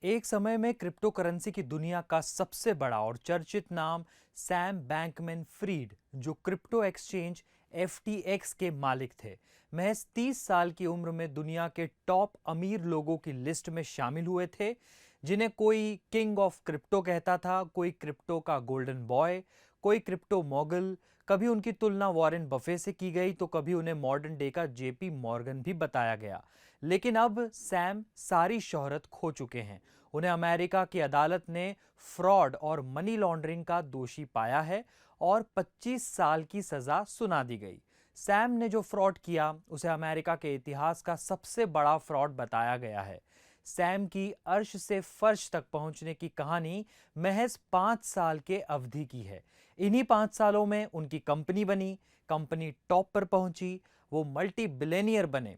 एक समय में क्रिप्टो करेंसी की दुनिया का सबसे बड़ा और चर्चित नाम सैम बैंकमैन फ्रीड, जो क्रिप्टो एक्सचेंज FTX के मालिक थे, महज 30 साल की उम्र में दुनिया के टॉप अमीर लोगों की लिस्ट में शामिल हुए थे, जिन्हें कोई किंग ऑफ क्रिप्टो कहता था, कोई क्रिप्टो का गोल्डन बॉय, कोई क्रिप्टो मोगल। कभी उनकी तुलना वॉरेन बफे से की गई तो कभी उन्हें मॉडर्न डे का JP मॉर्गन भी बताया गया। लेकिन अब सैम सारी शोहरत खो चुके हैं। उन्हें अमेरिका की अदालत ने फ्रॉड और मनी लॉन्ड्रिंग का दोषी पाया है और 25 साल की सजा सुना दी गई। सैम ने जो फ्रॉड किया उसे अमेरिका के इतिहास का सबसे बड़ा फ्रॉड बताया गया है। सैम की अर्श से फर्श तक पहुंचने की कहानी महज 5 साल के अवधि की है। इन्हीं 5 सालों में उनकी कंपनी बनी, कंपनी टॉप पर पहुंची, वो मल्टी बिलियनियर बने।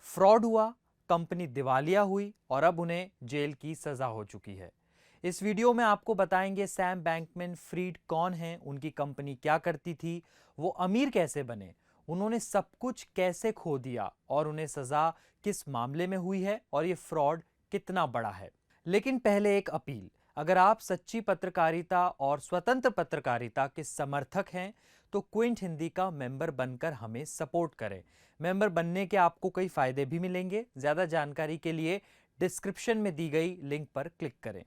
फ्रॉड हुआ, कंपनी दिवालिया हुई और अब उन्हें जेल की सजा हो चुकी है। इस वीडियो में आपको बताएंगे सैम बैंकमैन फ्रीड कौन हैं, उनकी कंपनी क्या करती थी, वो अमीर कैसे बने, उन्होंने सब कुछ कैसे खो दिया और उन्हें सजा किस मामले में हुई है और ये फ्रॉड कितना बड़ा है। लेकिन पहले एक अपील, अगर आप सच्ची पत्रकारिता और स्वतंत्र पत्रकारिता के समर्थक हैं तो क्विंट हिंदी का मेंबर बनकर हमें सपोर्ट करें। मेंबर बनने के आपको कई फायदे भी मिलेंगे। ज्यादा जानकारी के लिए डिस्क्रिप्शन में दी गई लिंक पर क्लिक करें।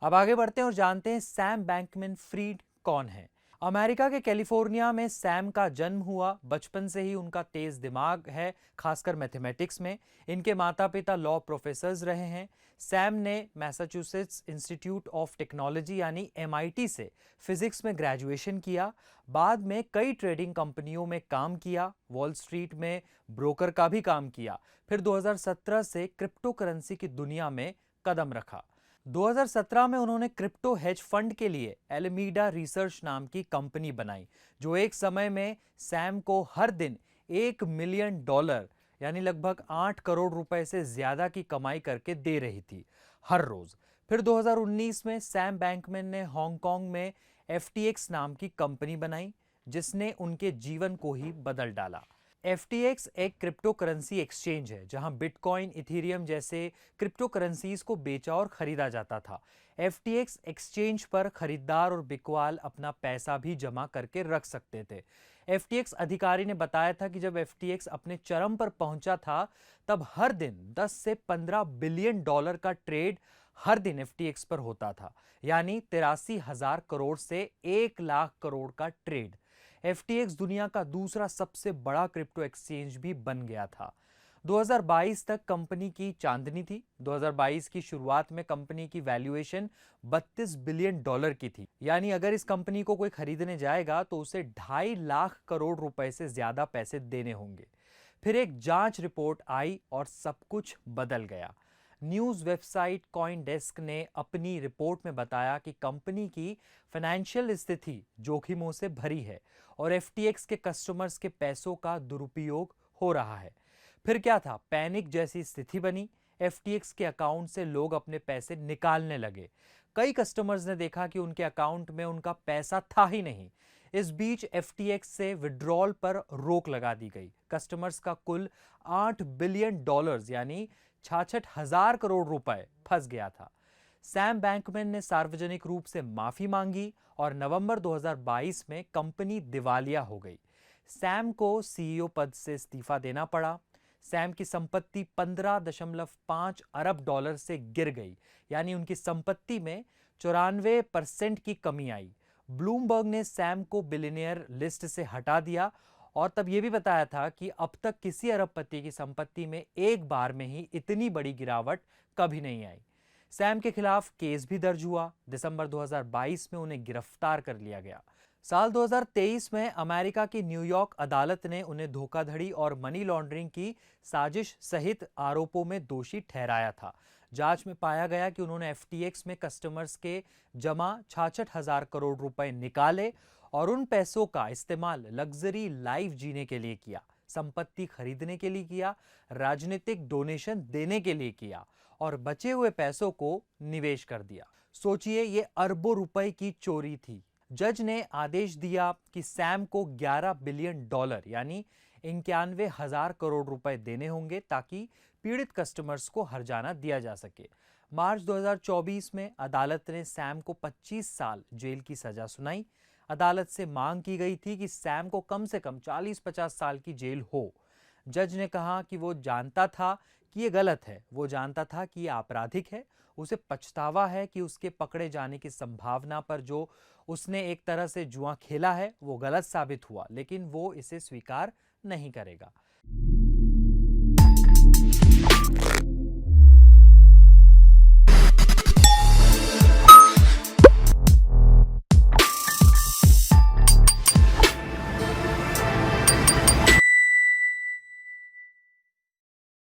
अब आगे बढ़ते हैं और जानते हैं सैम बैंकमैन फ्रीड कौन है। अमेरिका के कैलिफोर्निया में सैम का जन्म हुआ। बचपन से ही उनका तेज दिमाग है, खासकर मैथमेटिक्स में। इनके माता पिता लॉ प्रोफेसर्स रहे हैं। सैम ने मैसाचुसेट्स इंस्टीट्यूट ऑफ टेक्नोलॉजी यानी MIT से फिजिक्स में ग्रेजुएशन किया। बाद में कई ट्रेडिंग कंपनियों में काम किया, वॉल स्ट्रीट में ब्रोकर का भी काम किया। फिर 2017 से क्रिप्टो करेंसी की दुनिया में कदम रखा। 2017 में उन्होंने क्रिप्टो हेज फंड के लिए एलमीडा रिसर्च नाम की कंपनी बनाई, जो एक समय में सैम को हर दिन $1 मिलियन यानी लगभग 8 करोड़ रुपए से ज्यादा की कमाई करके दे रही थी हर रोज। फिर 2019 में सैम बैंकमैन ने हांगकांग में FTX नाम की कंपनी बनाई, जिसने उनके जीवन को ही बदल डाला। FTX एक क्रिप्टो करेंसी एक्सचेंज है जहां बिटकॉइन, इथेरियम जैसे क्रिप्टो करेंसीज को बेचा और खरीदा जाता था। FTX एक्सचेंज पर खरीदार और बिकवाल अपना पैसा भी जमा करके रख सकते थे। FTX अधिकारी ने बताया था कि जब FTX अपने चरम पर पहुंचा था, तब हर दिन 10 से 15 बिलियन डॉलर का ट्रेड हर दिन FTX पर होता था, यानी 83,000 करोड़ से 1 लाख करोड़ का ट्रेड। FTX दुनिया का दूसरा सबसे बड़ा क्रिप्टो एक्सचेंज भी बन गया था। 2022 तक कंपनी की चांदनी थी। 2022 की शुरुआत में कंपनी की वैल्यूएशन $32 बिलियन की थी, यानी अगर इस कंपनी को कोई खरीदने जाएगा तो उसे 2.5 लाख करोड़ रुपए से ज्यादा पैसे देने होंगे। फिर एक जांच रिपोर्ट आई और सब कुछ बदल गया। न्यूज वेबसाइट कॉइनडेस्क ने अपनी रिपोर्ट में बताया कि कंपनी की फाइनेंशियल स्थिति जोखिमों से भरी है और FTX के कस्टमर्स के पैसों का दुरुपयोग हो रहा है। फिर क्या था, पैनिक जैसी स्थिति बनी। FTX के अकाउंट से लोग अपने पैसे निकालने लगे। कई कस्टमर्स ने देखा कि उनके अकाउंट में उनका पैसा था ही नहीं। इस बीच FTX से विड्रॉल पर रोक लगा दी गई। कस्टमर्स का कुल $8 बिलियन यानी 66,000 करोड़ रुपए फंस गया था। सैम बैंकमैन ने सार्वजनिक रूप से माफी मांगी और नवंबर 2022 में कंपनी दिवालिया हो गई। सैम को CEO पद से इस्तीफा देना पड़ा। सैम की संपत्ति 15.5 अरब डॉलर से गिर गई, यानी उनकी संपत्ति में 94% की कमी आई। ब्लूमबर्ग ने सैम को बिलियनियर लिस्ट से हटा दिया और तब यह भी बताया था कि अब तक किसी अरबपति की संपत्ति में एक बार में ही इतनी बड़ी गिरावट कभी नहीं आई। सैम के खिलाफ केस भी दर्ज हुआ। दिसंबर 2022 में उन्हें गिरफ्तार कर लिया गया। साल 2023 में अमेरिका की न्यूयॉर्क अदालत ने उन्हें धोखाधड़ी और मनी लॉन्ड्रिंग की साजिश सहित आरोपों में दोषी ठहराया था। जांच में पाया गया कि उन्होंने FTX में कस्टमर्स के जमा 66,000 करोड़ रुपए निकाले और उन पैसों का इस्तेमाल लग्जरी लाइफ जीने के लिए किया, संपत्ति खरीदने के लिए किया, राजनीतिक डोनेशन देने के लिए किया और बचे हुए पैसों को निवेश कर दिया। सोचिए, ये अरबों रुपए की चोरी थी। जज ने आदेश दिया कि सैम को $11 बिलियन यानी 91,000 करोड़ रुपए देने होंगे ताकि पीड़ित कस्टमर्स को हर्जाना दिया जा सके। मार्च 2024 में अदालत ने सैम को 25 साल जेल की सजा सुनाई। अदालत से मांग की गई थी कि सैम को कम से कम 40-50 साल की जेल हो। जज ने कहा कि वो जानता था कि ये गलत है, वो जानता था कि ये आपराधिक है, उसे पछतावा है कि उसके पकड़े जाने की संभावना पर जो उसने एक तरह से जुआ खेला है वो गलत साबित हुआ, लेकिन वो इसे स्वीकार नहीं करेगा।